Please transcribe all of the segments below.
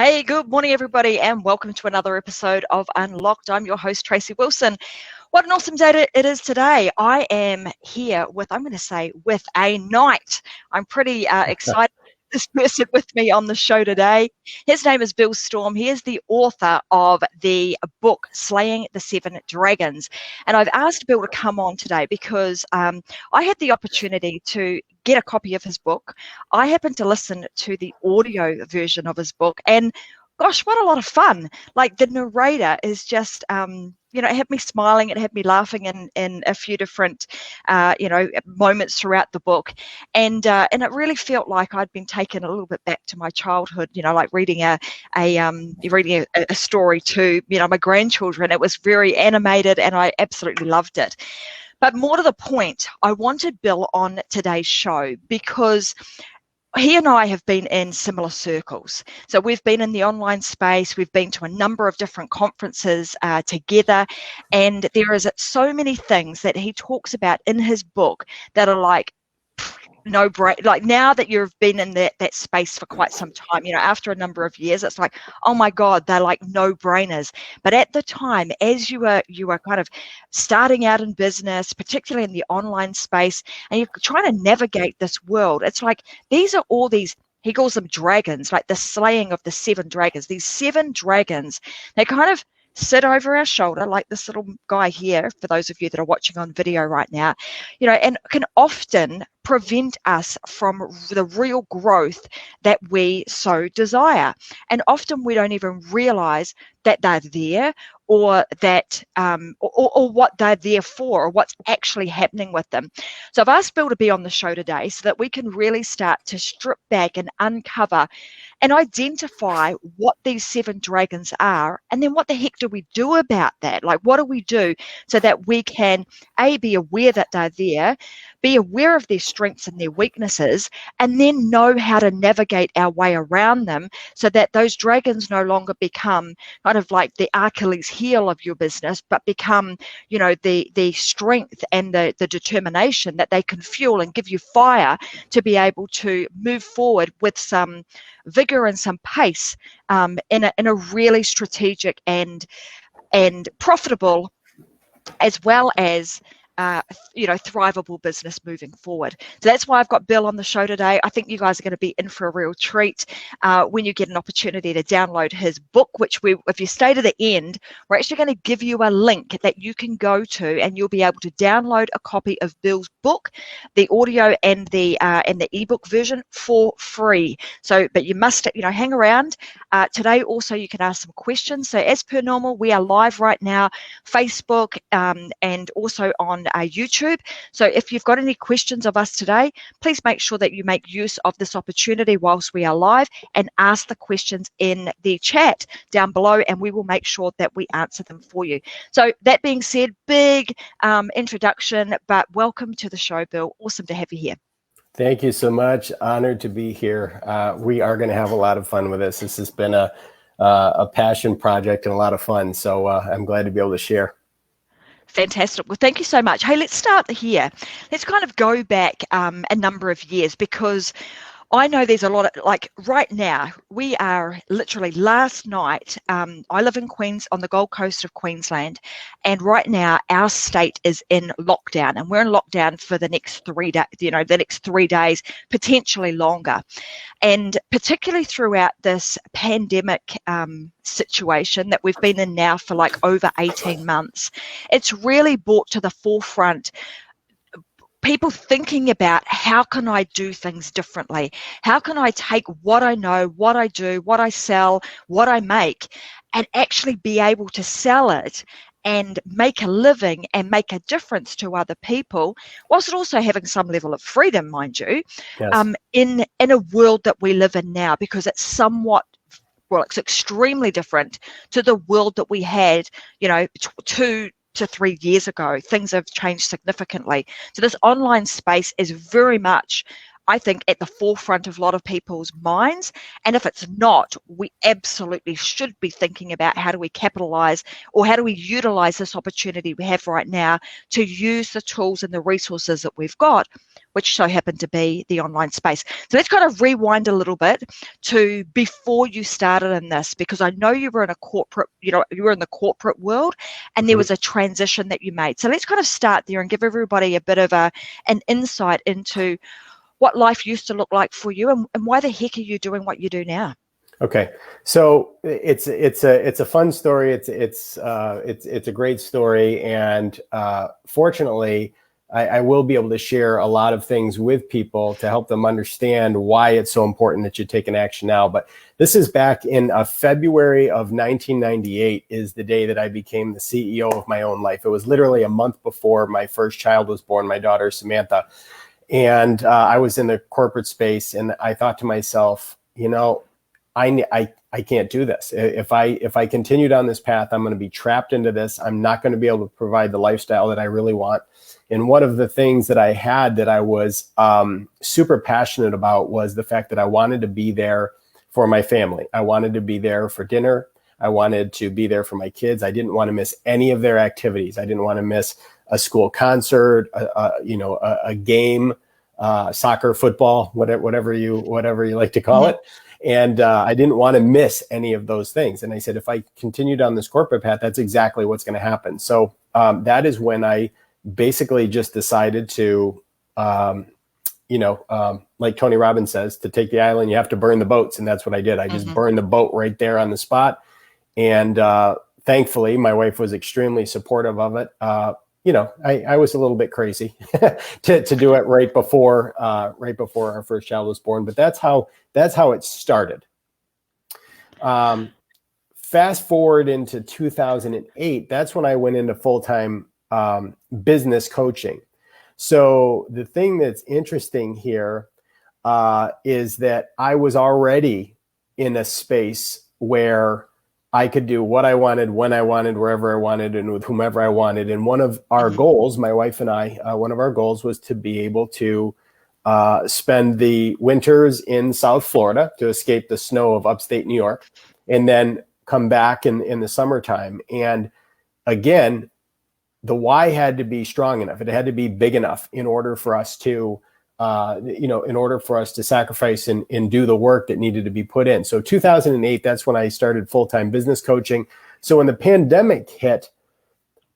Hey, good morning, everybody, and welcome to another episode of Unlocked. I'm your host, Tracy Wilson. What an awesome day it is today. I am here with a knight. I'm pretty excited. This person with me on the show today. His name is Bill Storm. He is the author of the book Slaying the Seven Dragons. And I've asked Bill to come on today because I had the opportunity to get a copy of his book. I happened to listen to the audio version of his book, and gosh, what a lot of fun. Like, the narrator is just, it had me smiling, it had me laughing in a few different, moments throughout the book. And it really felt like I'd been taken a little bit back to my childhood, like reading a story to, my grandchildren. It was very animated and I absolutely loved it. But more to the point, I wanted Bill on today's show because he and I have been in similar circles. So we've been in the online space, we've been to a number of different conferences together, and there is so many things that he talks about in his book that are like, no brain. Like, now that you've been in that space for quite some time, after a number of years, it's like, oh my God, they're like no brainers. But at the time, as you were kind of starting out in business, particularly in the online space, and you're trying to navigate this world, it's like these are all these, he calls them dragons, like the slaying of the seven dragons. These seven dragons, they kind of sit over our shoulder, like this little guy here, for those of you that are watching on video right now, and can often prevent us from the real growth that we so desire. And often we don't even realize that they're there, or that or what they're there for, or what's actually happening with them. So I've asked Bill to be on the show today so that we can really start to strip back and uncover and identify what these seven dragons are, and then what the heck do we do about that? Like, what do we do so that we can be aware that they're there, be aware of their strengths and their weaknesses, and then know how to navigate our way around them so that those dragons no longer become kind of like the Achilles heel of your business, but become, the strength and the determination that they can fuel and give you fire to be able to move forward with some vigor and some pace in a really strategic and profitable, as well as thrivable business moving forward. So that's why I've got Bill on the show today. I think you guys are going to be in for a real treat when you get an opportunity to download his book, which if you stay to the end, we're actually going to give you a link that you can go to, and you'll be able to download a copy of Bill's book, the audio and the ebook version, for free. So, but you must hang around today. Also, you can ask some questions. So as per normal, we are live right now, Facebook, and also on YouTube. So if you've got any questions of us today, please make sure that you make use of this opportunity whilst we are live and ask the questions in the chat down below, and we will make sure that we answer them for you. So that being said, big introduction, but welcome to the show, Bill. Awesome to have you here. Thank you so much. Honored to be here. We are going to have a lot of fun with this. This has been a passion project and a lot of fun. So I'm glad to be able to share. Fantastic. Well, thank you so much. Hey, let's start here. Let's kind of go back a number of years, because I know there's a lot of, like, right now, we are literally last night, I live in on the Gold Coast of Queensland, and right now our state is in lockdown, and we're in lockdown for the next 3 days, potentially longer. And particularly throughout this pandemic situation that we've been in now for like over 18 months, it's really brought to the forefront people thinking about, how can I do things differently? How can I take what I know, what I do, what I sell, what I make, and actually be able to sell it and make a living and make a difference to other people, whilst also having some level of freedom, mind you, Yes. In a world that we live in now, because it's somewhat, well, it's extremely different to the world that we had, 2 to 3 years ago. Things have changed significantly. So this online space is very much I think, at the forefront of a lot of people's minds. And if it's not, we absolutely should be thinking about how do we capitalize, or how do we utilize this opportunity we have right now to use the tools and the resources that we've got, which so happen to be the online space. So let's kind of rewind a little bit to before you started in this, because I know you were in a corporate, you were in the corporate world, and there was a transition that you made. So let's kind of start there and give everybody a bit of an insight into what life used to look like for you, and why the heck are you doing what you do now? Okay, so it's a fun story. It's a great story, and fortunately, I will be able to share a lot of things with people to help them understand why it's so important that you take an action now. But this is back in February of 1998 is the day that I became the CEO of my own life. It was literally a month before my first child was born, my daughter Samantha. And I was in the corporate space, and I thought to myself, I can't do this. If I continue down this path, I'm going to be trapped into this. I'm not going to be able to provide the lifestyle that I really want. And one of the things that I had that I was super passionate about was the fact that I wanted to be there for my family. I wanted to be there for dinner. I wanted to be there for my kids. I didn't want to miss any of their activities. I didn't want to miss a school concert, a game, soccer, football, whatever you like to call it. And I didn't want to miss any of those things. And I said, if I continue down this corporate path, that's exactly what's going to happen. So that is when I basically just decided to, like Tony Robbins says, to take the island, you have to burn the boats. And that's what I did. I just burned the boat right there on the spot. And thankfully, my wife was extremely supportive of it. I was a little bit crazy to do it right before our first child was born, but that's how it started. Fast forward into 2008, that's when I went into full-time business coaching. So the thing that's interesting here is that I was already in a space where I could do what I wanted, when I wanted, wherever I wanted, and with whomever I wanted. And one of our goals, my wife and I, one of our goals was to be able to spend the winters in South Florida to escape the snow of upstate New York, and then come back in the summertime. And again, the why had to be strong enough. It had to be big enough in order for us to sacrifice and do the work that needed to be put in. So 2008, that's when I started full-time business coaching. So when the pandemic hit,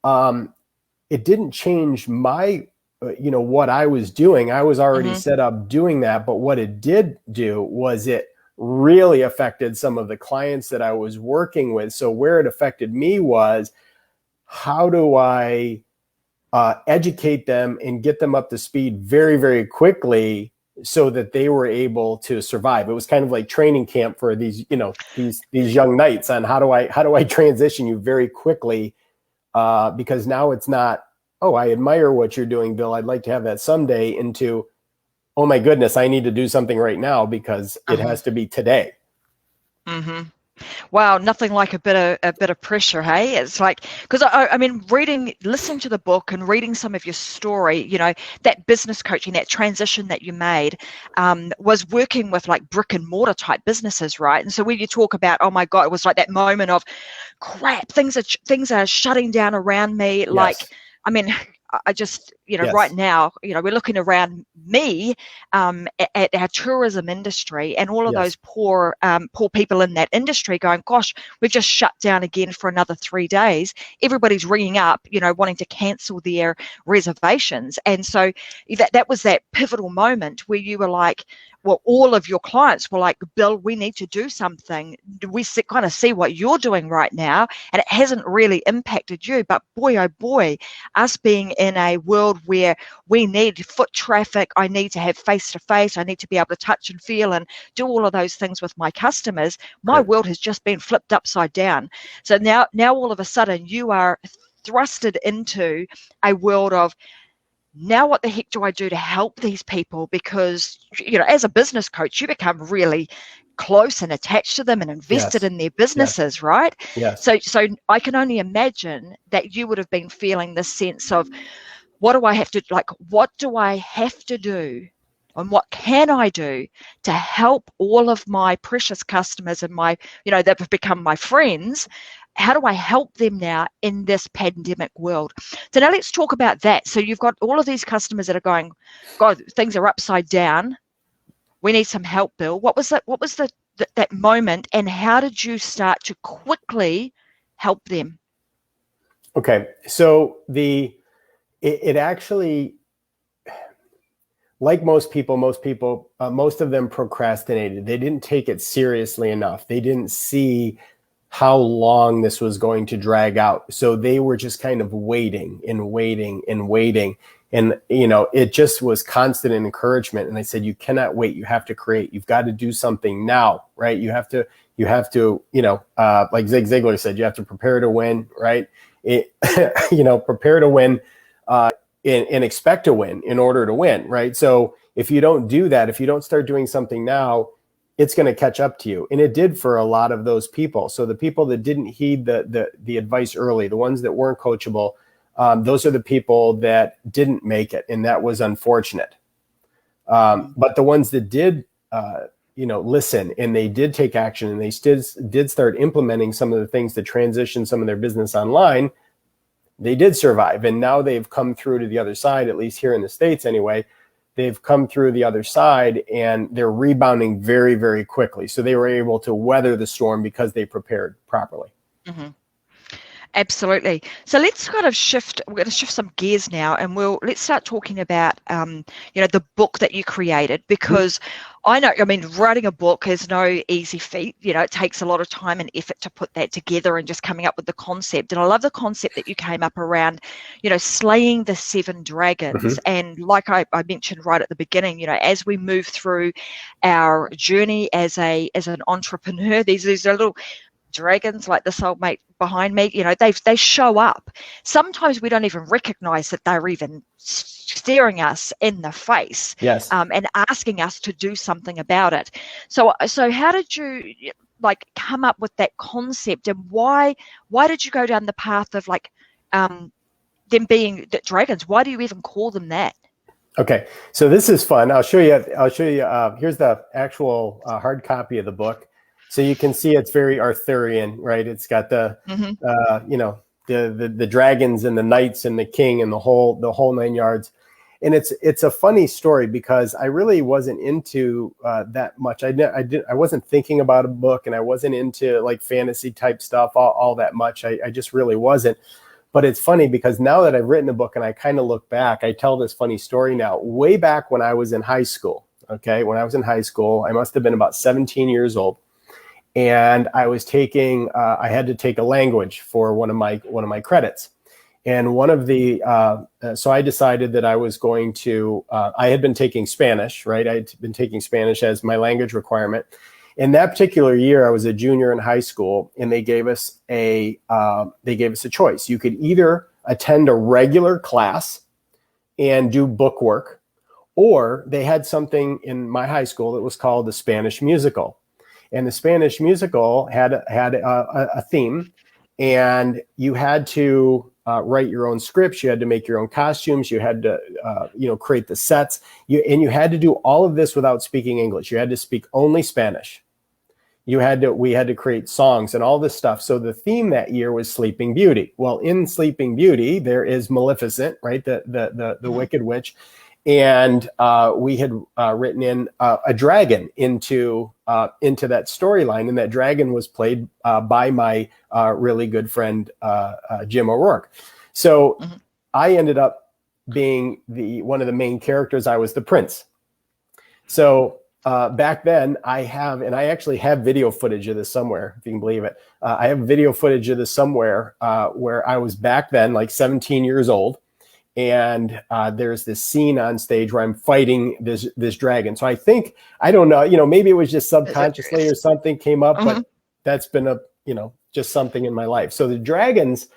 it didn't change my, what I was doing. I was already set up doing that. But what it did do was it really affected some of the clients that I was working with. So where it affected me was, how do I educate them and get them up to speed very, very quickly so that they were able to survive? It was kind of like training camp for these young knights on how do I transition you very quickly, because now it's not, oh, I admire what you're doing, Bill, I'd like to have that someday, into, oh my goodness, I need to do something right now because it has to be today. Wow, nothing like a bit of pressure, hey? It's like, because I mean, listening to the book and reading some of your story, that business coaching, that transition that you made, was working with like brick and mortar type businesses, right? And so when you talk about, oh my God, it was like that moment of, crap, things are shutting down around me. Yes. Like, I mean, I just, yes. Right now, we're looking around me at our tourism industry and all of those poor people in that industry going, gosh, we've just shut down again for another 3 days. Everybody's ringing up, wanting to cancel their reservations. And so that was that pivotal moment where you were like, well, all of your clients were like, Bill, we need to do something. We kind of see what you're doing right now, and it hasn't really impacted you. But boy, oh boy, us being in a world where we need foot traffic, I need to have face-to-face, I need to be able to touch and feel and do all of those things with my customers, my world has just been flipped upside down. So now all of a sudden you are thrusted into a world of, now what the heck do I do to help these people? Because, as a business coach, you become really close and attached to them and invested in their businesses, right? Yes. So I can only imagine that you would have been feeling this sense of, what do I have to do and what can I do to help all of my precious customers and my, that have become my friends. How do I help them now in this pandemic world? So now let's talk about that. So you've got all of these customers that are going, God, things are upside down. We need some help, Bill. What was that moment, and how did you start to quickly help them? Okay, so it actually, like most people, most of them procrastinated. They didn't take it seriously enough. They didn't see how long this was going to drag out. So they were just kind of waiting and waiting and waiting. And, it just was constant encouragement. And I said, you cannot wait. You have to create. You've got to do something now, right? You have to, like Zig Ziglar said, you have to prepare to win, right? Prepare to win and expect to win in order to win, right? So if you don't do that, if you don't start doing something now, it's going to catch up to you. And it did for a lot of those people. So the people that didn't heed the advice early, the ones that weren't coachable, those are the people that didn't make it. And that was unfortunate. But the ones that did, listen, and they did take action, and they did start implementing some of the things to transition some of their business online, they did survive. And now they've come through to the other side, at least here in the States anyway. They've come through the other side, and they're rebounding very, very quickly. So they were able to weather the storm because they prepared properly. Mm-hmm. Absolutely. So let's kind of shift. We're going to shift some gears now, and let's start talking about, the book that you created, because writing a book is no easy feat. It takes a lot of time and effort to put that together and just coming up with the concept. And I love the concept that you came up around, slaying the 7 dragons. Mm-hmm. And like I mentioned right at the beginning, as we move through our journey as an entrepreneur, these are little dragons like this old mate behind me, they show up. Sometimes we don't even recognize that they're even staring us in the face. Yes. And asking us to do something about it. So how did you come up with that concept, and why did you go down the path of them being the dragons? Why do you even call them that? Okay, so this is fun. I'll show you. Here's the actual hard copy of the book. So you can see it's very Arthurian, right? It's got the, the dragons and the knights and the king and the whole 9 yards. And it's a funny story because I really wasn't into that much. I wasn't thinking about a book, and I wasn't into like fantasy type stuff all that much. I just really wasn't. But it's funny because now that I've written a book and I kind of look back, I tell this funny story now. Way back when I was in high school, when I was in high school, I must have been about 17 years old. And I was taking, I had to take a language for one of my credits. And so I decided that I was going to, I had been taking Spanish, right? I had been taking Spanish as my language requirement. In that particular year, I was a junior in high school, and they gave us a choice. You could either attend a regular class and do book work, or they had something in my high school that was called the Spanish musical. And the Spanish musical had a theme, and you had to write your own scripts. You had to make your own costumes. You had to, create the sets. And you had to do all of this without speaking English. You had to speak only Spanish. We had to create songs and all this stuff. So the theme that year was Sleeping Beauty. Well, in Sleeping Beauty, there is Maleficent, right? The Wicked Witch. And we had written in a dragon into that storyline, and that dragon was played by my really good friend Jim O'Rourke. So I ended up being one of the main characters. I was the prince. So back then, I actually have video footage of this somewhere, if you can believe it. I have video footage of this somewhere where I was back then, like 17 years old. And there's this scene on stage where I'm fighting this dragon. So I don't know, maybe it was just subconsciously or something came up, but that's been just something in my life. So the dragons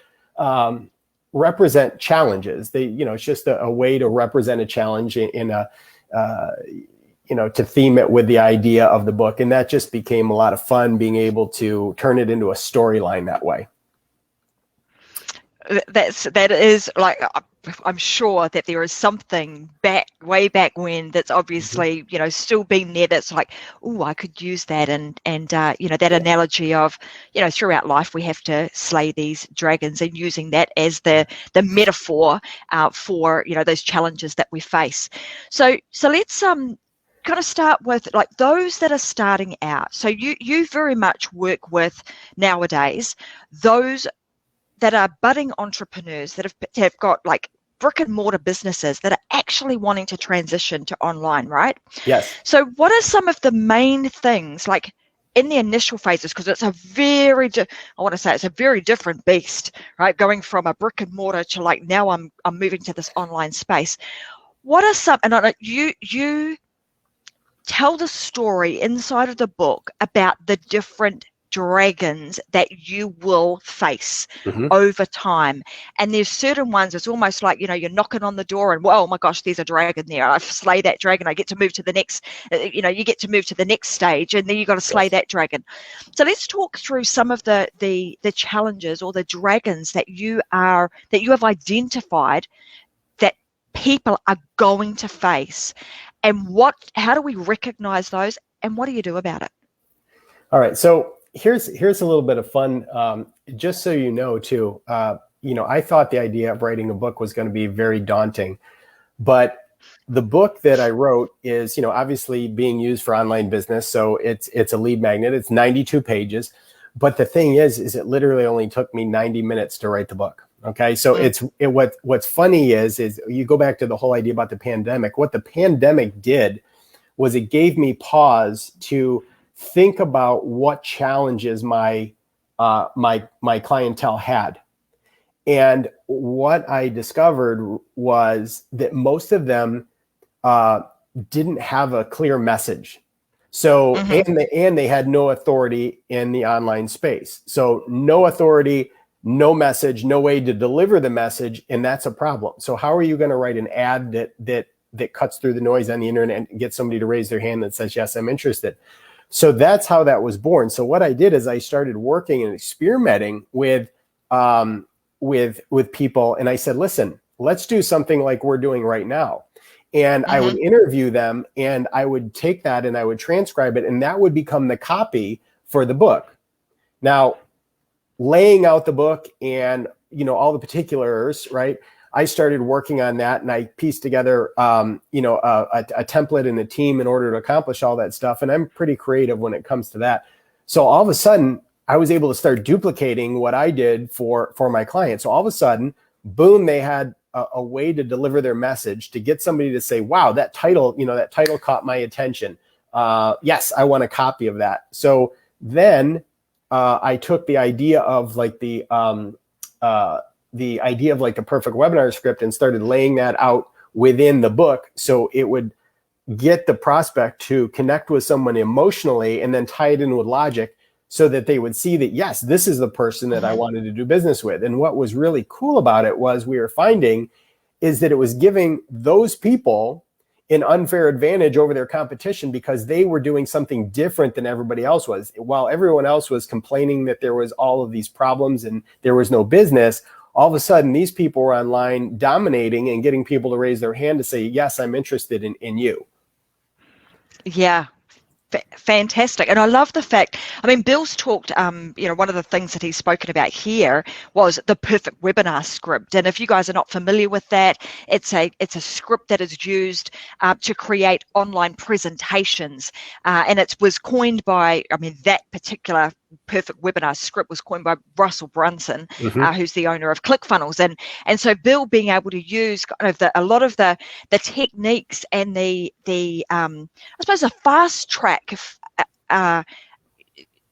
represent challenges. It's just a way to represent a challenge in a, to theme it with the idea of the book. And that just became a lot of fun, being able to turn it into a storyline that way. that is like, I'm sure that there is something way back when that's obviously, still been there, that's like, oh, I could use that. And that analogy of, throughout life we have to slay these dragons, and using that as the metaphor for, those challenges that we face. So let's kind of start with like those that are starting out. So you very much work with nowadays those that are budding entrepreneurs that have got like brick and mortar businesses that are actually wanting to transition to online, right? Yes. So what are some of the main things, like in the initial phases, because it's a very different beast, right? Going from a brick and mortar to like, now I'm moving to this online space. What are some, and you tell the story inside of the book about the different dragons that you will face over time, and there's certain ones, it's almost like, you're knocking on the door and, well, oh my gosh, there's a dragon there, I've slayed that dragon, I get to move to the next, you get to move to the next stage, and then you got to slay that dragon. So let's talk through some of the challenges or the dragons that you have identified that people are going to face, and how do we recognize those, and what do you do about it? All right, so here's a little bit of fun, just so you know too. I thought the idea of writing a book was going to be very daunting, but the book that I wrote is, obviously being used for online business. So it's a lead magnet. It's 92 pages, but the thing is it literally only took me 90 minutes to write the book. Okay, so what's funny is you go back to the whole idea about the pandemic. What the pandemic did was it gave me pause to think about what challenges my clientele had. And what I discovered was that most of them didn't have a clear message. So, and they had no authority in the online space. So no authority, no message, no way to deliver the message. And that's a problem. So how are you going to write an ad that cuts through the noise on the internet and get somebody to raise their hand that says, yes, I'm interested? So that's how that was born. So what I did is I started working and experimenting with people. And I said, listen, let's do something like we're doing right now. And I would interview them, and I would take that and I would transcribe it, and that would become the copy for the book. Now, laying out the book and, all the particulars, right? I started working on that, and I pieced together, a template and a team in order to accomplish all that stuff. And I'm pretty creative when it comes to that. So all of a sudden, I was able to start duplicating what I did for my clients. So all of a sudden, boom, they had a way to deliver their message, to get somebody to say, wow, that title caught my attention. Yes, I want a copy of that. So then I took the idea of like the idea of like the perfect webinar script and started laying that out within the book, so it would get the prospect to connect with someone emotionally and then tie it in with logic, so that they would see that, yes, this is the person that I wanted to do business with. And what was really cool about it was we were finding is that it was giving those people an unfair advantage over their competition, because they were doing something different than everybody else was. While everyone else was complaining that there was all of these problems and there was no business, all of a sudden these people were online dominating and getting people to raise their hand to say, yes, I'm interested in you. Yeah. Fantastic. And I love the fact, Bill's talked, one of the things that he's spoken about here was the perfect webinar script. And if you guys are not familiar with that, it's a script that is used to create online presentations. And it was coined by, that particular perfect webinar script was coined by Russell Brunson, who's the owner of ClickFunnels. And so Bill being able to use kind of a lot of the techniques and the I suppose a fast track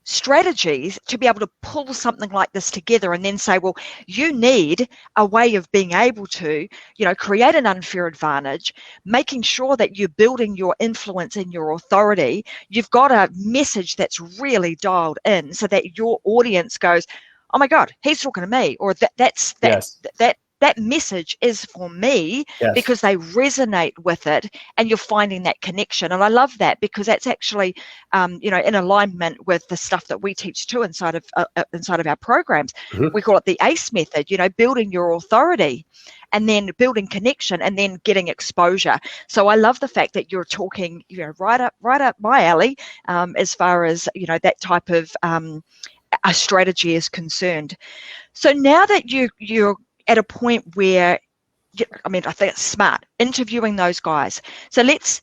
strategies to be able to pull something like this together, and then say, well, you need a way of being able to, create an unfair advantage, making sure that you're building your influence and your authority. You've got a message that's really dialed in so that your audience goes, oh my God, he's talking to me, or that that message is for me, Yes. because they resonate with it, and you're finding that connection. And I love that, because that's actually, in alignment with the stuff that we teach too inside of our programs. Mhm. We call it the ACE method, building your authority, and then building connection, and then getting exposure. So I love the fact that you're talking, right up my alley, as far as, that type of a strategy is concerned. So now that you're at a point where, I think it's smart interviewing those guys. So let's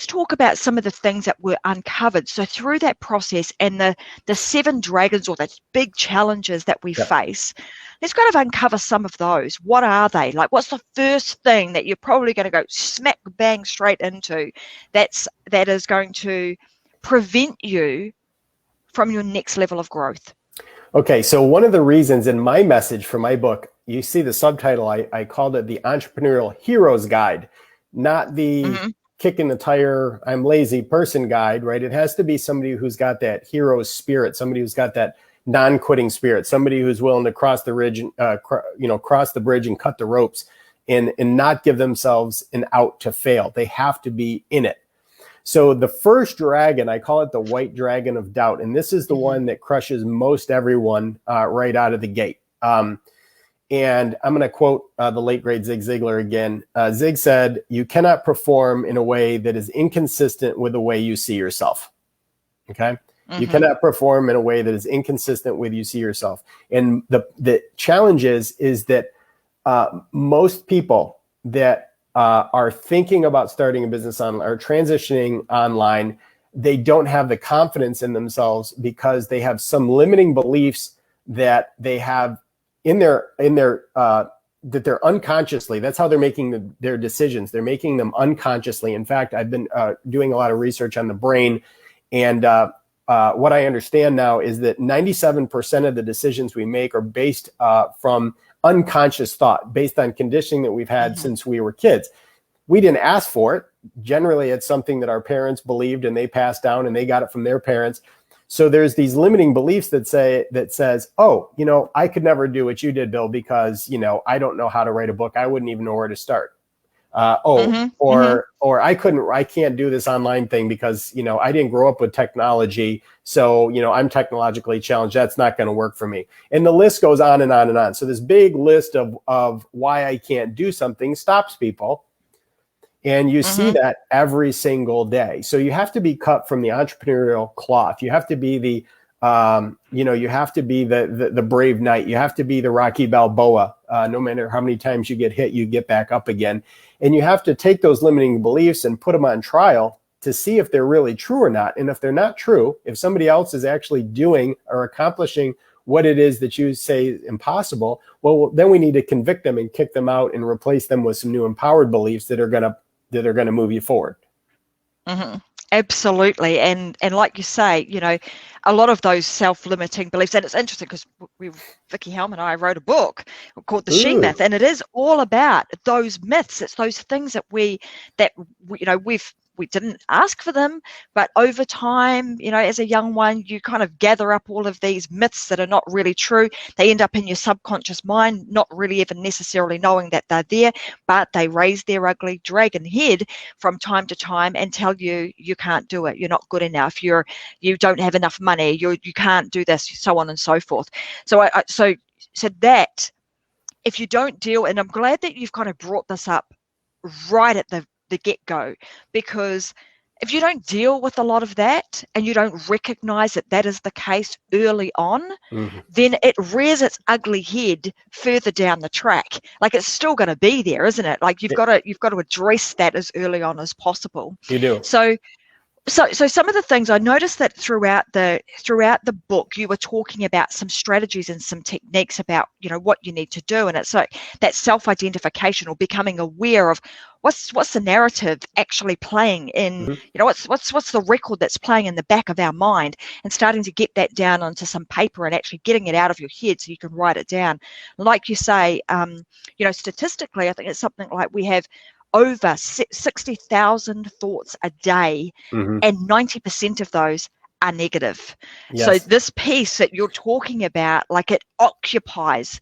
talk about some of the things that were uncovered. So through that process, and the 7 dragons, or the big challenges that we face, let's kind of uncover some of those. What are they? Like, what's the first thing that you're probably going to go smack bang straight into that is going to prevent you from your next level of growth? Okay, so one of the reasons in my message for my book, you see the subtitle, I called it the Entrepreneurial Hero's Guide, not the kick in the tire, I'm lazy person guide, right? It has to be somebody who's got that hero spirit, somebody who's got that non-quitting spirit, somebody who's willing to cross the bridge, cross the bridge and cut the ropes, and not give themselves an out to fail. They have to be in it. So the first dragon, I call it the white dragon of doubt. And this is the one that crushes most everyone right out of the gate. And I'm going to quote the late, great Zig Ziglar again. Zig said, "You cannot perform in a way that is inconsistent with the way you see yourself." Okay? You cannot perform in a way that is inconsistent with you see yourself. And the challenge is that most people that are thinking about starting a business online or transitioning online, they don't have the confidence in themselves because they have some limiting beliefs that they have in their that they're unconsciously. That's how they're making their decisions. They're making them unconsciously. In fact, I've been doing a lot of research on the brain, and what I understand now is that 97% of the decisions we make are based from unconscious thought, based on conditioning that we've had since we were kids. We didn't ask for it. Generally, it's something that our parents believed and they passed down, and they got it from their parents. So there's these limiting beliefs that says, oh, I could never do what you did, Bill, because, I don't know how to write a book. I wouldn't even know where to start. Or I can't do this online thing because, I didn't grow up with technology. So, I'm technologically challenged. That's not going to work for me. And the list goes on and on and on. So this big list of why I can't do something stops people. And you see that every single day. So you have to be cut from the entrepreneurial cloth. You have to be the brave knight. You have to be the Rocky Balboa. No matter how many times you get hit, you get back up again. And you have to take those limiting beliefs and put them on trial to see if they're really true or not. And if they're not true, if somebody else is actually doing or accomplishing what it is that you say is impossible, well, then we need to convict them and kick them out and replace them with some new empowered beliefs that are going to move you forward. Absolutely. And like you say, a lot of those self-limiting beliefs, and it's interesting because Vicky Helm and I wrote a book called The She Myth, and it is all about those myths. It's those things that we didn't ask for them, but over time, as a young one, you kind of gather up all of these myths that are not really true. They end up in your subconscious mind, not really even necessarily knowing that they're there, but they raise their ugly dragon head from time to time and tell you can't do it, you're not good enough, you don't have enough money, you can't do this, so on and so forth. So so that if you don't deal, and I'm glad that you've kind of brought this up right at the get-go, because if you don't deal with a lot of that and you don't recognize that is the case early on, then it rears its ugly head further down the track. Like, it's still going to be there, isn't it? Like, you've got to address that as early on as possible. You do. So some of the things I noticed that throughout the book, you were talking about some strategies and some techniques about, what you need to do. And it's like that self-identification, or becoming aware of what's the narrative actually playing in, what's the record that's playing in the back of our mind, and starting to get that down onto some paper and actually getting it out of your head so you can write it down. Like you say, statistically, I think it's something like we have over 60,000 thoughts a day, and 90% of those are negative. Yes. So this piece that you're talking about, like, it occupies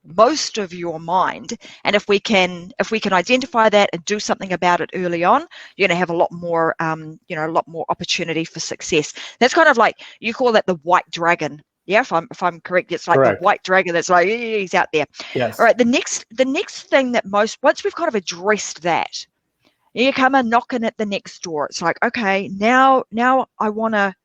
most of your mind. And if we can identify that and do something about it early on, you're going to have a lot more a lot more opportunity for success. That's kind of like, you call that the white dragon. Yeah, if I'm correct, it's like Correct. the white dragon that's like, he's out there. Yes. All right, the next thing that once we've kind of addressed that, you come and knocking at the next door. It's like, okay, now I want to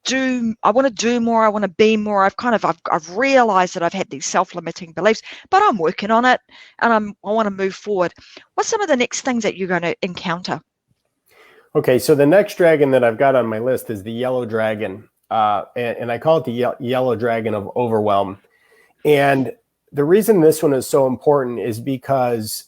do more. I want to be more. I've realized that I've had these self-limiting beliefs, but I'm working on it, and I want to move forward. What's some of the next things that you're going to encounter? Okay, so the next dragon that I've got on my list is the yellow dragon, and I call it the yellow dragon of overwhelm. And the reason this one is so important is because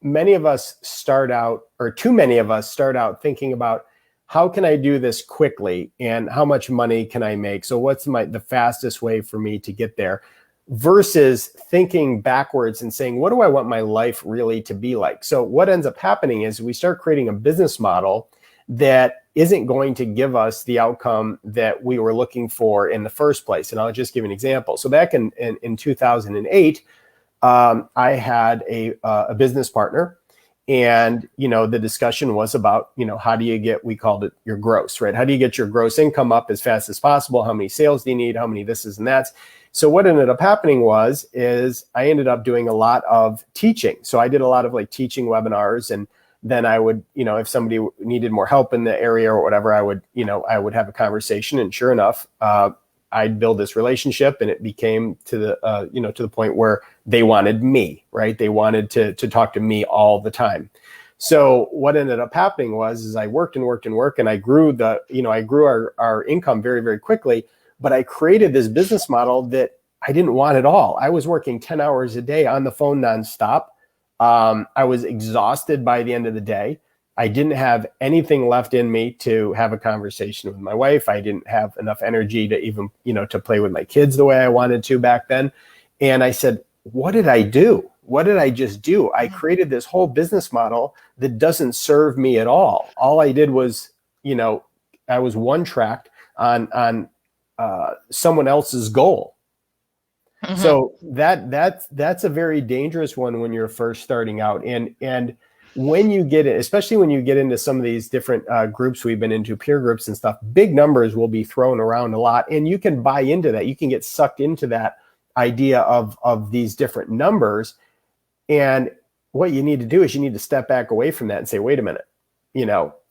many of us start out, or too many of us start out thinking about, how can I do this quickly and how much money can I make? So what's the fastest way for me to get there? Versus thinking backwards and saying, what do I want my life really to be like? So what ends up happening is we start creating a business model that isn't going to give us the outcome that we were looking for in the first place. And I'll just give an example. So back in 2008, I had a business partner. And, the discussion was about, how do you get, we called it your gross, right? How do you get your gross income up as fast as possible? How many sales do you need? How many this is and that's? So what ended up happening is I ended up doing a lot of teaching. So I did a lot of teaching webinars, and then I would, if somebody needed more help in the area or whatever, I would have a conversation, and sure enough, I'd build this relationship, and it became to the point where they wanted me, right? They wanted to talk to me all the time. So what ended up happening was I worked and worked and worked, and I grew our income very, very quickly, but I created this business model that I didn't want at all. I was working 10 hours a day on the phone nonstop. I was exhausted by the end of the day. I didn't have anything left in me to have a conversation with my wife. I didn't have enough energy to even, to play with my kids the way I wanted to back then. And I said, what did I do? What did I just do? I created this whole business model that doesn't serve me at all. All I did was, I was one-tracked on someone else's goal. Mm-hmm. So that's a very dangerous one when you're first starting out. And when you get it, especially when you get into some of these different groups we've been into, peer groups and stuff, big numbers will be thrown around a lot, and you can buy into that. You can get sucked into that idea of these different numbers. And what you need to do is you need to step back away from that and say, wait a minute,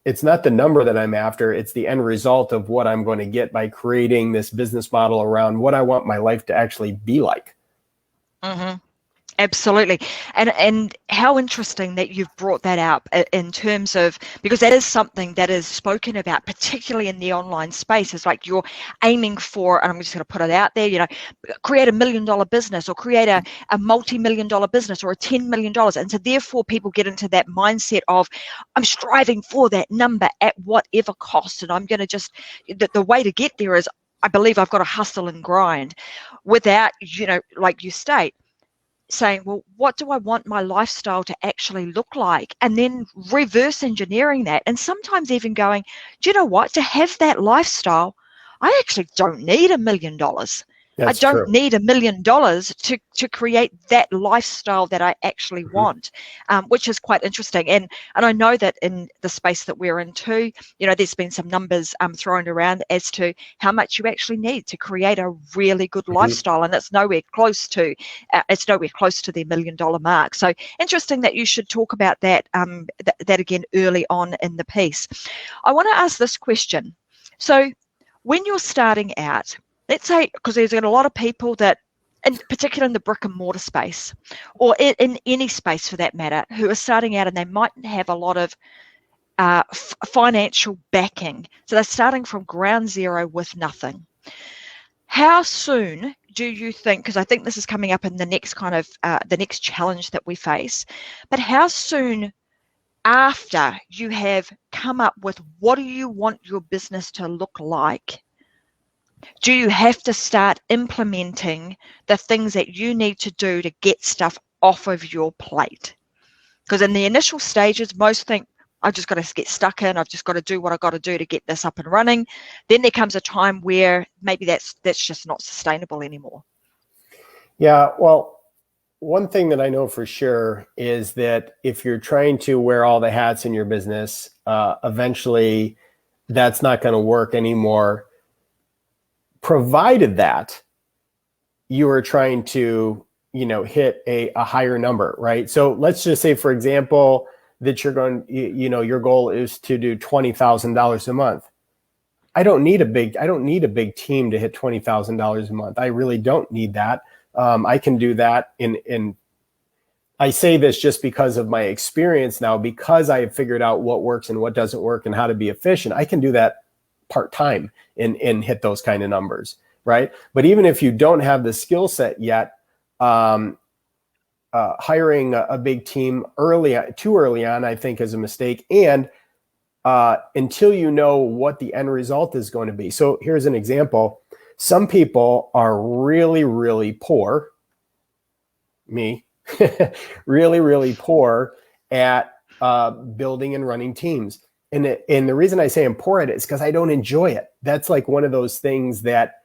it's not the number that I'm after. It's the end result of what I'm going to get by creating this business model around what I want my life to actually be like. Mm-hmm. Absolutely. And how interesting that you've brought that up in terms of, because that is something that is spoken about, particularly in the online space. It's like you're aiming for, and I'm just going to put it out there, create $1 million business, or create a multi-million-dollar business, or a $10 million. And so therefore people get into that mindset of, I'm striving for that number at whatever cost. And I'm going to just, the way to get there is, I believe I've got to hustle and grind without, like you state, saying, well, what do I want my lifestyle to actually look like? And then reverse engineering that. And sometimes even going, do you know what? To have that lifestyle, I actually don't need $1 million. That's I don't true. need $1 million to create that lifestyle that I actually want, which is quite interesting. And I know that in the space that we're in too, there's been some numbers thrown around as to how much you actually need to create a really good lifestyle, and it's nowhere close to the $1 million mark. So interesting that you should talk about that that again early on in the piece. I want to ask this question. So when you're starting out, let's say, because there's a lot of people that, in particular in the brick and mortar space, or in any space for that matter, who are starting out and they mightn't have a lot of financial backing. So they're starting from ground zero with nothing. How soon do you think, because I think this is coming up in the next kind of, the next challenge that we face, but how soon after you have come up with what do you want your business to look like, do you have to start implementing the things that you need to do to get stuff off of your plate? Because in the initial stages, most think, I've just got to get stuck in, I've just got to do what I've got to do to get this up and running. Then there comes a time where maybe that's just not sustainable anymore. Yeah, well, one thing that I know for sure is that if you're trying to wear all the hats in your business, eventually that's not going to work anymore, provided that you are trying to, hit a higher number, right? So let's just say, for example, that your goal is to do $20,000 a month. I don't need a big team to hit $20,000 a month. I really don't need that. I can do that I say this just because of my experience now, because I have figured out what works and what doesn't work and how to be efficient. I can do that part-time and hit those kind of numbers, right? But even if you don't have the skill set yet, hiring a big team too early on, I think, is a mistake. And until you know what the end result is going to be. So here's an example. Some people are really, really poor, me, really, really poor at building and running teams. And the reason I say I'm poor at it is because I don't enjoy it. That's like one of those things that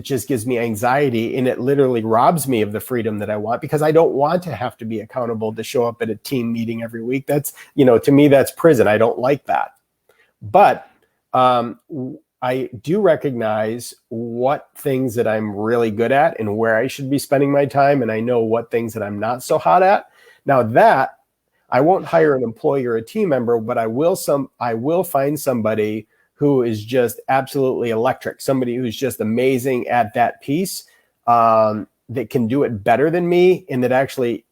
just gives me anxiety, and it literally robs me of the freedom that I want, because I don't want to have to be accountable to show up at a team meeting every week. That's, to me, that's prison. I don't like that. But I do recognize what things that I'm really good at and where I should be spending my time. And I know what things that I'm not so hot at. Now that I won't hire an employee or a team member, but I will find somebody who is just absolutely electric, somebody who's just amazing at that piece, that can do it better than me, and that actually,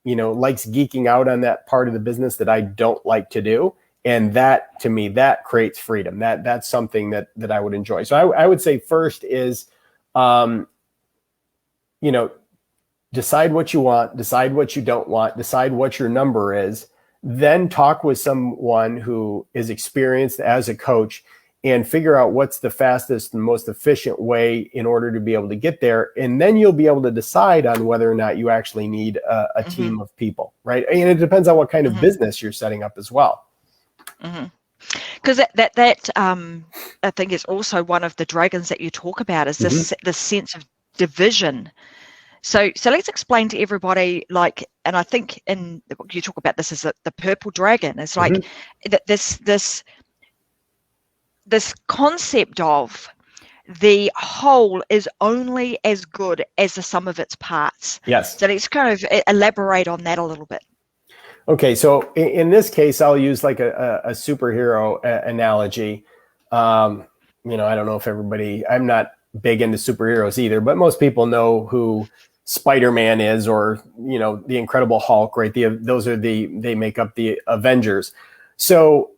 likes geeking out on that part of the business that I don't like to do. And that, to me, that creates freedom. That's something that I would enjoy. So I would say first is, decide what you want, decide what you don't want, decide what your number is, then talk with someone who is experienced as a coach and figure out what's the fastest and most efficient way in order to be able to get there. And then you'll be able to decide on whether or not you actually need a team of people, right? And it depends on what kind of business you're setting up as well. Because that I think is also one of the dragons that you talk about, is this sense of division. So let's explain to everybody, and I think you talk about this as the purple dragon. It's like this concept of the whole is only as good as the sum of its parts. Yes. So let's kind of elaborate on that a little bit. Okay, so in this case, I'll use like a superhero analogy. I don't know if I'm not big into superheroes either, but most people know who Spider-Man is, or, the Incredible Hulk, right? They make up the Avengers. So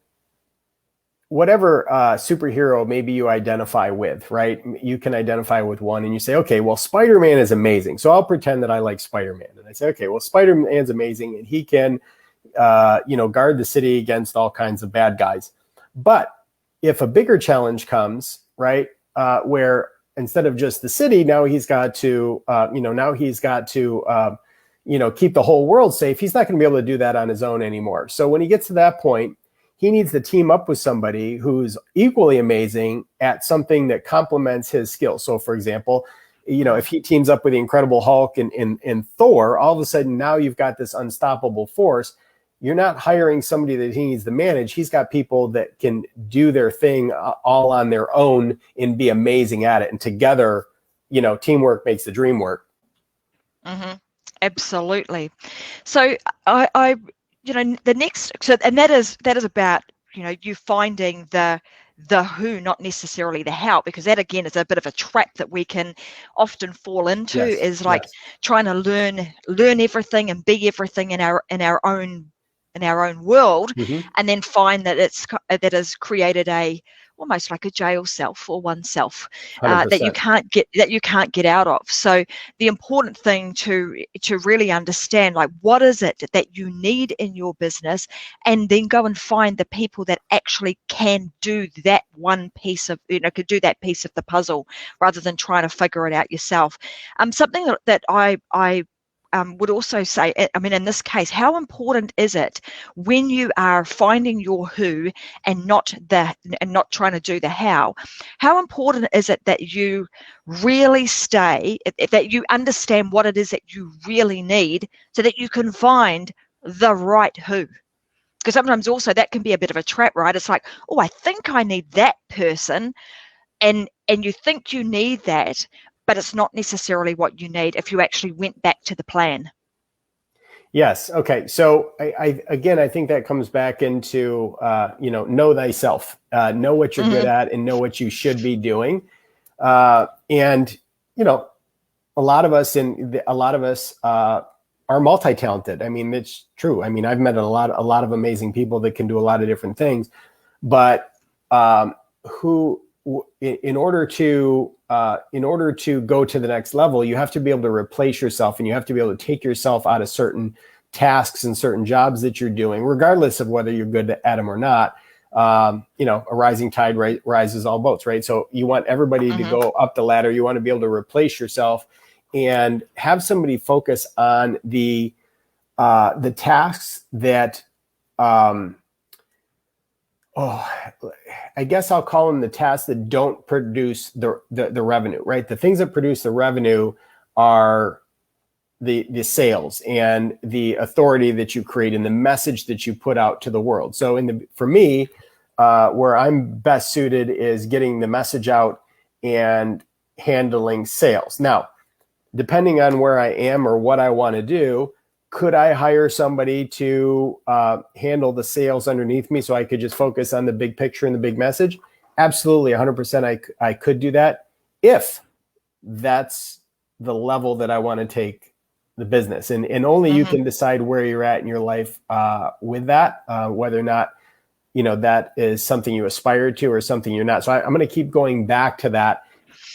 whatever superhero maybe you identify with, right? You can identify with one and you say, okay, well, Spider-Man is amazing. So I'll pretend that I like Spider-Man. And I say, okay, well, Spider-Man's amazing, and he can, guard the city against all kinds of bad guys. But if a bigger challenge comes, right, where instead of just the city, now he's got to, keep the whole world safe. He's not going to be able to do that on his own anymore. So when he gets to that point, he needs to team up with somebody who's equally amazing at something that complements his skills. So, for example, if he teams up with the Incredible Hulk and Thor, all of a sudden now you've got this unstoppable force. You're not hiring somebody that he needs to manage. He's got people that can do their thing all on their own and be amazing at it. And together, teamwork makes the dream work. Absolutely. So the next, and that is about, you finding the who, not necessarily the how, because that again is a bit of a trap that we can often fall into. Is trying to learn everything and be everything in our own world, and then find that that has created almost like a jail cell for oneself, that you can't get out of. So the important thing to really understand, like, what is it that you need in your business, and then go and find the people that actually can do that one piece of, could do that piece of the puzzle, rather than trying to figure it out yourself. Something that I would also say, I mean, in this case, how important is it when you are finding your who and not trying to do the how? How important is it that you really that you understand what it is that you really need so that you can find the right who? Because sometimes also that can be a bit of a trap, right? It's like, oh, I think I need that person, and you think you need that, but it's not necessarily what you need if you actually went back to the plan. Yes. Okay. So I think that comes back into, know thyself, know what you're good at and know what you should be doing. And, a lot of us are multi-talented. I mean, it's true. I mean, I've met a lot of amazing people that can do a lot of different things, but in order to go to the next level, you have to be able to replace yourself, and you have to be able to take yourself out of certain tasks and certain jobs that you're doing, regardless of whether you're good at them or not. A rising tide rises all boats, right? So you want everybody to go up the ladder. You want to be able to replace yourself and have somebody focus on the tasks that, I guess I'll call them the tasks that don't produce the revenue, right? The things that produce the revenue are the sales and the authority that you create and the message that you put out to the world. So for me, where I'm best suited is getting the message out and handling sales. Now, depending on where I am or what I want to do, could I hire somebody to handle the sales underneath me so I could just focus on the big picture and the big message? Absolutely, 100% I could do that if that's the level that I want to take the business. And only you can decide where you're at in your life with that, whether or not, that is something you aspire to or something you're not. So I'm going to keep going back to that.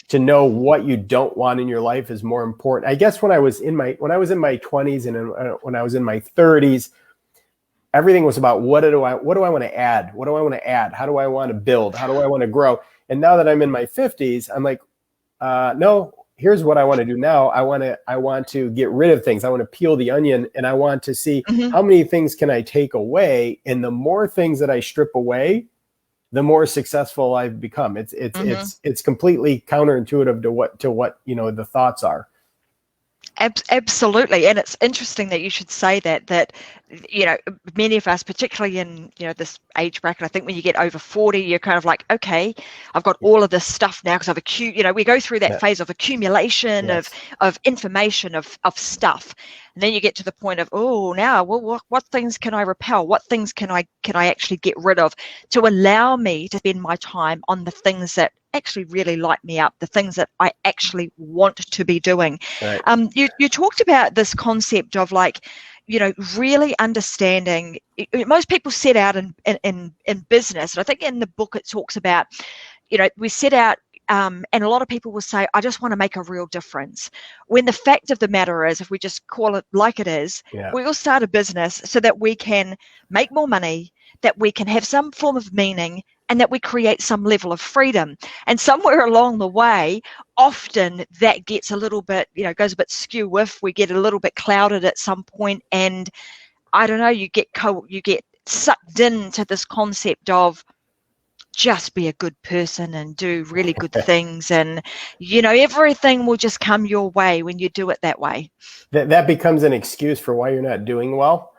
To know what you don't want in your life is more important. I guess when I was in my 20s and when I was in my 30s, everything was about what do I want to add? What do I want to add? How do I want to build? How do I want to grow? And now that I'm in my 50s, I'm like, no, here's what I want to do now. I want to get rid of things. I want to peel the onion, and I want to see how many things can I take away. And the more things that I strip away, the more successful I've become. It's completely counterintuitive to what the thoughts are. Absolutely. And it's interesting that you should say that many of us, particularly in this age bracket, I think when you get over 40, you're kind of like, okay, I've got all of this stuff now because I've we go through that phase of accumulation of information, of stuff. And then you get to the point of, now, well, what things can I repel? What things can I actually get rid of to allow me to spend my time on the things that actually really light me up, the things that I actually want to be doing. Right. You talked about this concept of really understanding. Most people set out in business, and I think in the book it talks about, we set out. And a lot of people will say, I just want to make a real difference. When the fact of the matter is, if we just call it like it is, we all start a business so that we can make more money, that we can have some form of meaning, and that we create some level of freedom. And somewhere along the way, often that gets a little bit, goes a bit skew if we get a little bit clouded at some point. And I don't know, you get sucked into this concept of just be a good person and do really good things, and everything will just come your way when you do it that way. That becomes an excuse for why you're not doing well.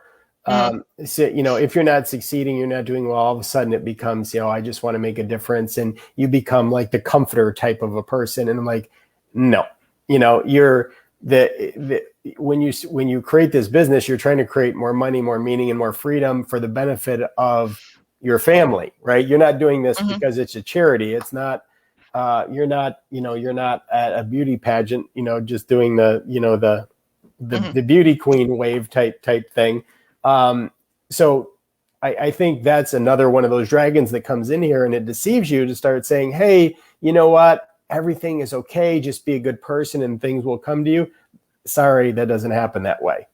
So, if you're not succeeding, you're not doing well, all of a sudden it becomes, I just want to make a difference, and you become like the comforter type of a person. And I'm like, no, you're when you create this business, you're trying to create more money, more meaning, and more freedom for the benefit of your family, right? You're not doing this because it's a charity. It's not, you're not at a beauty pageant, just doing the beauty queen wave type thing. So I think that's another one of those dragons that comes in here, and it deceives you to start saying, hey, you know what? Everything is okay. Just be a good person and things will come to you. Sorry, that doesn't happen that way.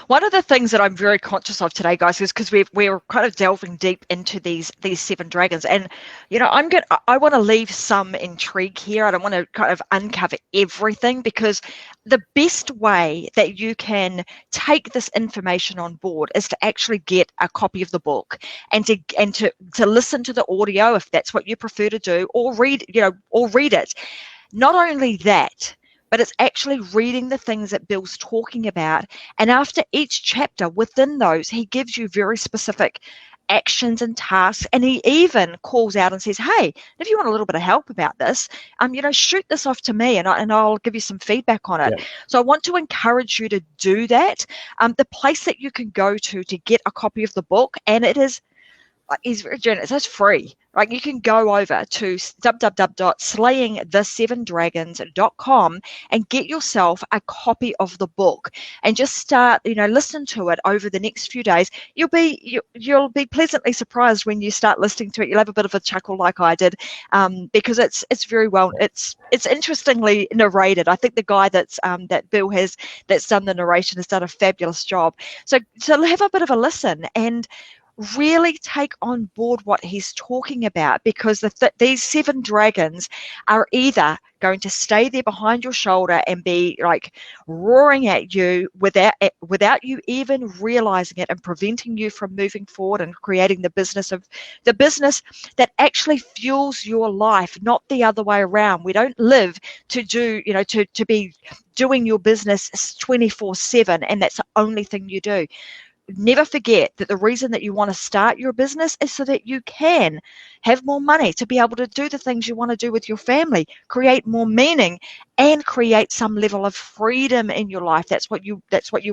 One of the things that I'm very conscious of today, guys, is because we're kind of delving deep into these seven dragons, and I want to leave some intrigue here. I don't want to kind of uncover everything, because the best way that you can take this information on board is to actually get a copy of the book, and to listen to the audio if that's what you prefer to do, or read it. Not only that, but it's actually reading the things that Bill's talking about. And after each chapter within those, he gives you very specific actions and tasks. And he even calls out and says, hey, if you want a little bit of help about this, shoot this off to me, and I'll give you some feedback on it. Yeah. So I want to encourage you to do that. The place that you can go to get a copy of the book, and it is, he's very generous, it's free. Right, you can go over to www.slayingthesevendragons.com and get yourself a copy of the book, and just start, listen to it over the next few days. You'll be pleasantly surprised when you start listening to it. You'll have a bit of a chuckle like I did, because it's very well, it's interestingly narrated. I think the guy that Bill has, that's done the narration, has done a fabulous job. So have a bit of a listen and really take on board what he's talking about, because these seven dragons are either going to stay there behind your shoulder and be like roaring at you without you even realizing it, and preventing you from moving forward and creating the business that actually fuels your life, not the other way around. We don't live to do, to be doing your business 24/7, and that's the only thing you do. Never forget that the reason that you want to start your business is so that you can have more money to be able to do the things you want to do with your family, create more meaning, and create some level of freedom in your life. That's what you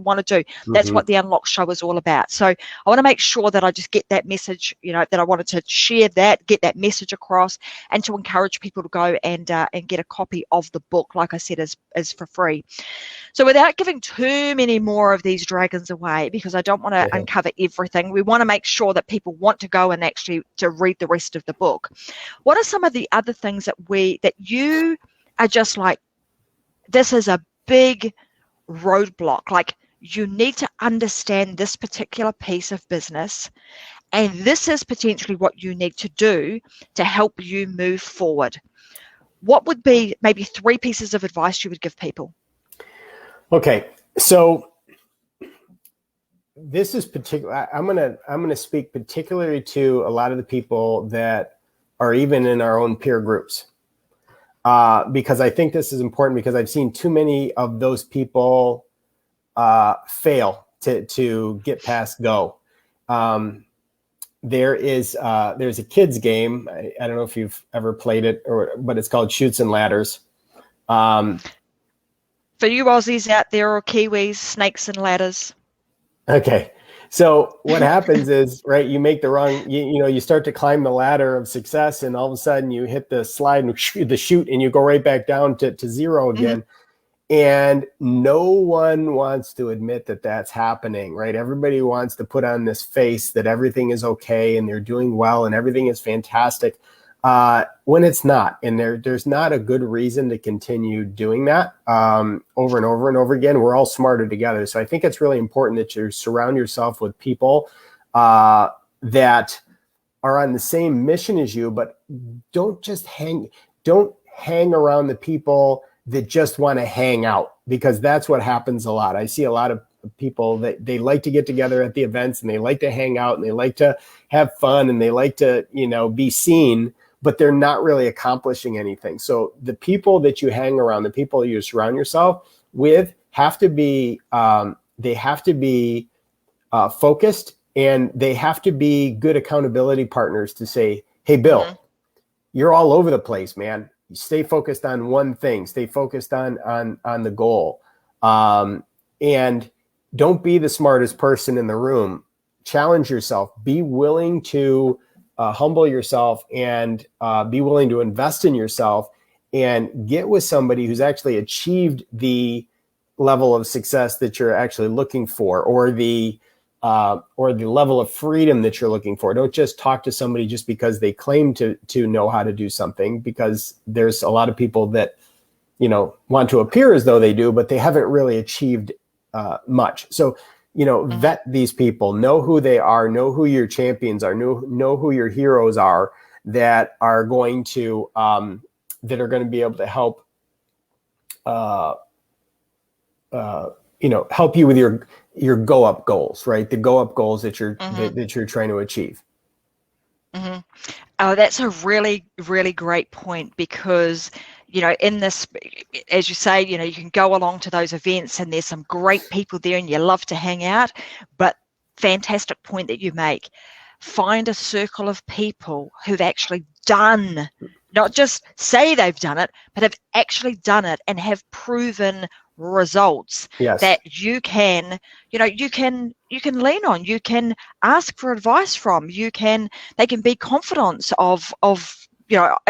want to do. That's what the Unlock Show is all about. So I want to make sure that I just get that message, that I wanted to share that, get that message across, and to encourage people to go and get a copy of the book, like I said, is for free. So without giving too many more of these dragons away, because I don't want to uncover everything, we want to make sure that people want to go and actually to read the rest of the book. What are some of the other things that you are just like, this is a big roadblock, like you need to understand this particular piece of business, and this is potentially what you need to do to help you move forward? What would be maybe 3 pieces of advice you would give people? Okay, so this is particular. I'm gonna speak particularly to a lot of the people that are even in our own peer groups, because I think this is important, because I've seen too many of those people fail to get past go. There's a kids game. I don't know if you've ever played it, but it's called Chutes and Ladders. For you Aussies out there, or Kiwis, snakes and ladders. Okay. So what happens is, right, you make the wrong, you start to climb the ladder of success, and all of a sudden you hit the slide and the chute, and you go right back down to zero again. And no one wants to admit that that's happening, right? Everybody wants to put on this face that everything is okay and they're doing well and everything is fantastic, when it's not. And there's not a good reason to continue doing that over and over and over again. We're all smarter together. So I think it's really important that you surround yourself with people that are on the same mission as you, but don't hang around the people that just want to hang out, because that's what happens a lot. I see a lot of people that they like to get together at the events, and they like to hang out, and they like to have fun, and they like to, be seen, but they're not really accomplishing anything. So the people that you hang around, the people you surround yourself with, have to be focused, and they have to be good accountability partners to say, hey, Bill, you're all over the place, man. You stay focused on one thing, stay focused on the goal. And don't be the smartest person in the room. Challenge yourself, be willing to humble yourself, and be willing to invest in yourself, and get with somebody who's actually achieved the level of success that you're actually looking for, or the level of freedom that you're looking for. Don't just talk to somebody just because they claim to know how to do something, because there's a lot of people that, want to appear as though they do, but they haven't really achieved much. So vet these people, know who they are, know who your champions are, know who your heroes are that are going to be able to help help you with your go up goals, right? The go up goals that you're trying to achieve. Mm-hmm. Oh, that's a really, really great point, because, in this, as you say, you can go along to those events and there's some great people there and you love to hang out, but fantastic point that you make. Find a circle of people who've actually done, not just say they've done it, but have actually done it and have proven results that you can lean on, you can ask for advice from, they can be confidants of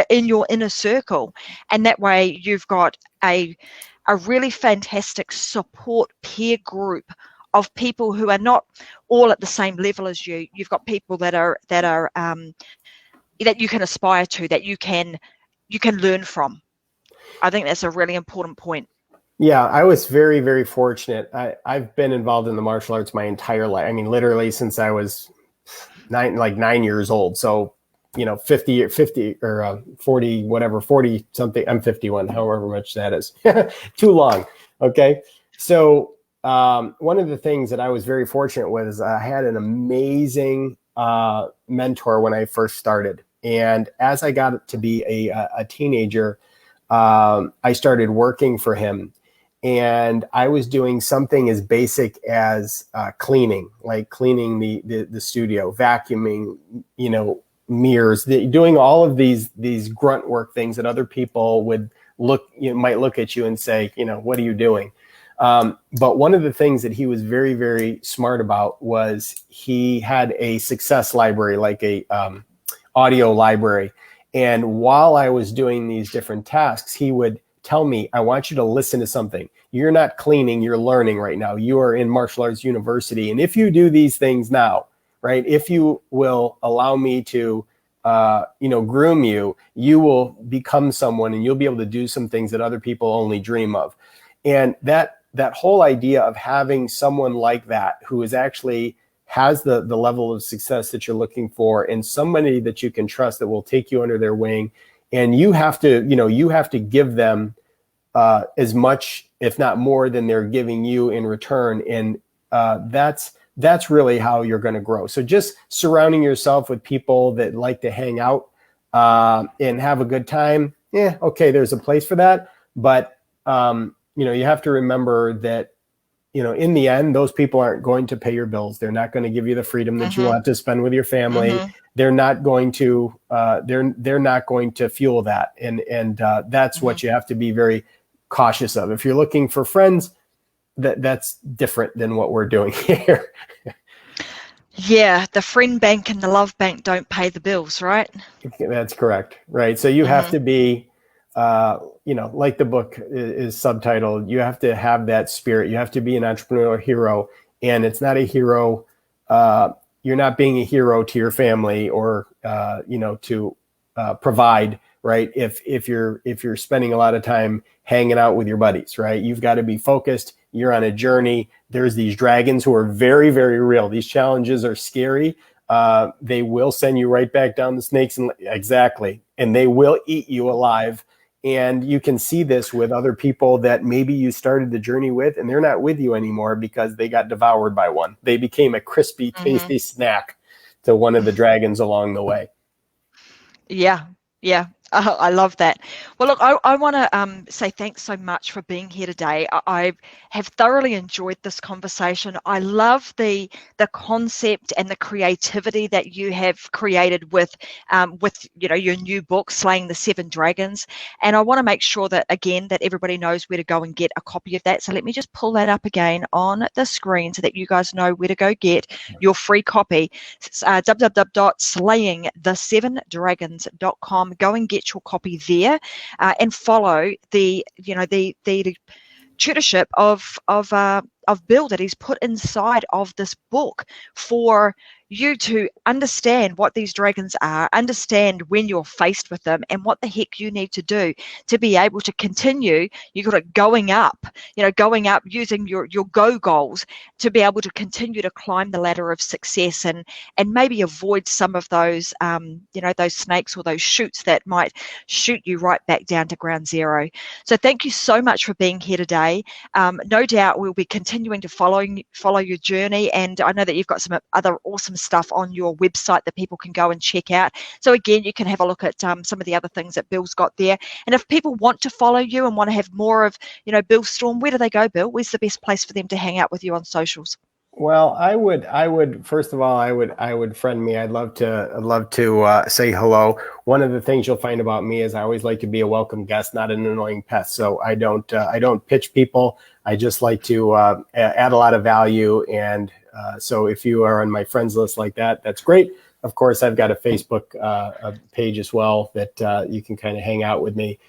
in your inner circle, and that way you've got a really fantastic support peer group of people who are not all at the same level as you. You've got people that you can aspire to, that you can learn from. I think that's a really important point. Yeah, I was very, very fortunate. I've been involved in the martial arts my entire life. I mean, literally since I was 9 years old. So, 50 or 40, whatever, 40 something. I'm 51, however much that is. Too long. Okay. So one of the things that I was very fortunate with is I had an amazing mentor when I first started. And as I got to be a teenager, I started working for him. And I was doing something as basic as cleaning, like cleaning the studio, vacuuming, mirrors, doing all of these grunt work things that other people might look at you and say, what are you doing? But one of the things that he was very, very smart about was he had a success library, like a audio library. And while I was doing these different tasks, he would tell me, I want you to listen to something. You're not cleaning, you're learning right now. You are in martial arts university. And if you do these things now, right, if you will allow me to, groom you, you will become someone and you'll be able to do some things that other people only dream of. And that whole idea of having someone like that who is actually has the level of success that you're looking for, and somebody that you can trust that will take you under their wing. And you have to give them as much, if not more, than they're giving you in return. And that's really how you're going to grow. So just surrounding yourself with people that like to hang out and have a good time. Yeah, okay, there's a place for that. But you have to remember that in the end, those people aren't going to pay your bills. They're not going to give you the freedom that you want to spend with your family. They're not going to they're not going to fuel that. And that's what you have to be very cautious of. If you're looking for friends, that's different than what we're doing here. Yeah, the friend bank and the love bank don't pay the bills, right? That's correct. Right. So you have to be like the book is subtitled, you have to have that spirit. You have to be an entrepreneurial hero. And it's not a hero. You're not being a hero to your family or, to provide, right? If you're spending a lot of time hanging out with your buddies, right? You've got to be focused. You're on a journey. There's these dragons who are very, very real. These challenges are scary. They will send you right back down the snakes. And they will eat you alive. And you can see this with other people that maybe you started the journey with, and they're not with you anymore because they got devoured by one. They became a crispy, tasty snack to one of the dragons along the way. Yeah. I love that. Well, look, I want to say thanks so much for being here today. I have thoroughly enjoyed this conversation. I love the concept and the creativity that you have created with your new book, Slaying the Seven Dragons. And I want to make sure that everybody knows where to go and get a copy of that. So let me just pull that up again on the screen so that you guys know where to go get your free copy. It's www.slayingthesevendragons.com. Go and get your copy there, and follow the tutorship of Bill that he's put inside of this book for you to understand what these dragons are, understand when you're faced with them, and what the heck you need to do to be able to continue. You got it going up, going up using your go goals to be able to continue to climb the ladder of success, and maybe avoid some of those those snakes or those shoots that might shoot you right back down to ground zero. So thank you so much for being here today. No doubt we'll be continuing to follow your journey, and I know that you've got some other awesome stuff on your website that people can go and check out. So again, you can have a look at some of the other things that Bill's got there. And if people want to follow you and want to have more of Bill Storm, where do they go, Bill? Where's the best place for them to hang out with you on socials? Well, I would first of all, I would friend me. I'd love to say hello. One of the things you'll find about me is I always like to be a welcome guest, not an annoying pest. So I don't pitch people. I just like to add a lot of value. And so if you are on my friends list like that, that's great. Of course, I've got a Facebook page as well that you can kind of hang out with me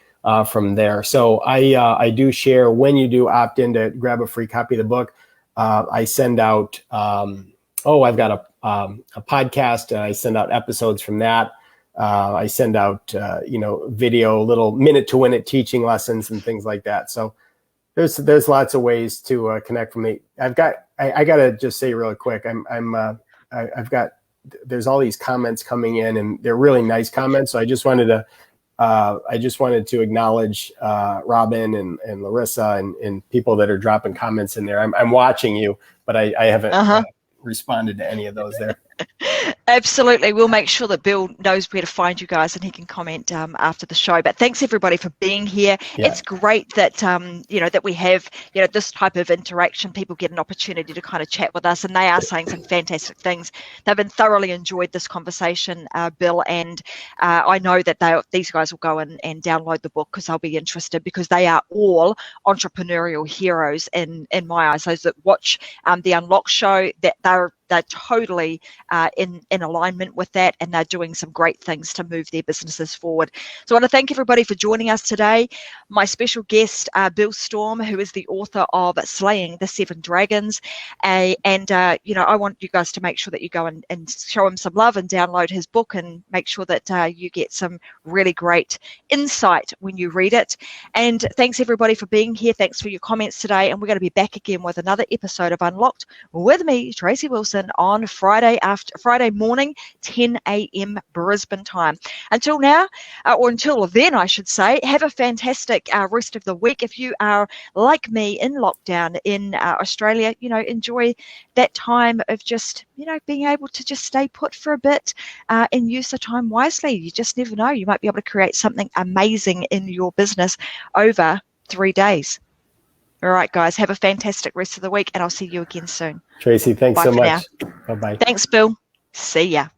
from there. So I do share when you do opt in to grab a free copy of the book. I send out, I've got a podcast, and I send out episodes from that. I send out, video, little minute to win it teaching lessons and things like that. So there's lots of ways to connect with me. I got to just say really quick, there's all these comments coming in, and they're really nice comments. So I just wanted to acknowledge Robin and Larissa and people that are dropping comments in there. I'm watching you, but I haven't responded to any of those there. Absolutely. We'll make sure that Bill knows where to find you guys, and he can comment after the show. But thanks everybody for being here. Yeah. It's great that that we have this type of interaction. People get an opportunity to kind of chat with us, and they are saying some fantastic things. They've been thoroughly enjoyed this conversation, Bill, and I know that these guys will go and download the book because they'll be interested, because they are all entrepreneurial heroes in my eyes. Those that watch the Unlock show, that they're totally in alignment with that, and they're doing some great things to move their businesses forward. So I want to thank everybody for joining us today. My special guest, Bill Storm, who is the author of Slaying the Seven Dragons. I want you guys to make sure that you go and show him some love and download his book, and make sure that you get some really great insight when you read it. And thanks everybody for being here. Thanks for your comments today. And we're going to be back again with another episode of Unlocked with me, Tracy Wilson, on Friday morning, 10 a.m. Brisbane time. Until now, or until then, I should say, have a fantastic rest of the week. If you are like me in lockdown in Australia, enjoy that time of just, being able to just stay put for a bit and use the time wisely. You just never know. You might be able to create something amazing in your business over 3 days. All right, guys, have a fantastic rest of the week, and I'll see you again soon. Tracy, thanks so much. Bye-bye. Thanks, Bill. See ya.